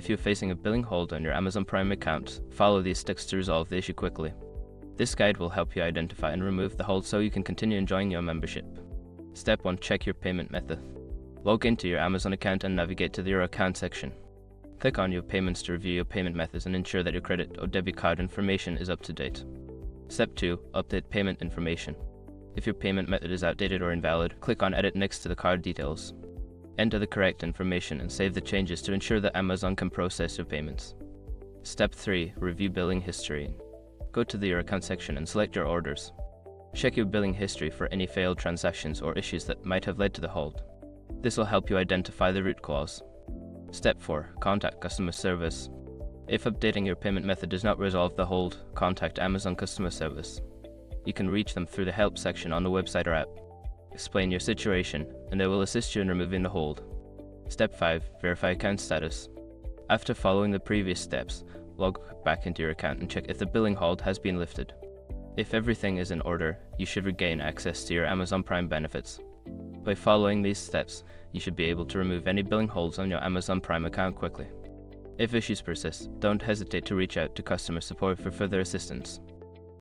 If you're facing a billing hold on your Amazon Prime account, follow these steps to resolve the issue quickly. This guide will help you identify and remove the hold so you can continue enjoying your membership. Step 1. Check your payment method. Log into your Amazon account and navigate to your account section. Click on your payments to review your payment methods and ensure that your credit or debit card information is up to date. Step 2. Update payment information. If your payment method is outdated or invalid, click on Edit next to the card details. Enter the correct information and save the changes to ensure that Amazon can process your payments. Step 3. Review billing history. Go to your account section and select your orders. Check your billing history for any failed transactions or issues that might have led to the hold. This will help you identify the root cause. Step 4. Contact customer service. If updating your payment method does not resolve the hold, contact Amazon customer service. You can reach them through the help section on the website or app. Explain your situation, and they will assist you in removing the hold. Step 5. Verify account status. After following the previous steps, log back into your account and check if the billing hold has been lifted. If everything is in order, you should regain access to your Amazon Prime benefits. By following these steps, you should be able to remove any billing holds on your Amazon Prime account quickly. If issues persist, don't hesitate to reach out to customer support for further assistance.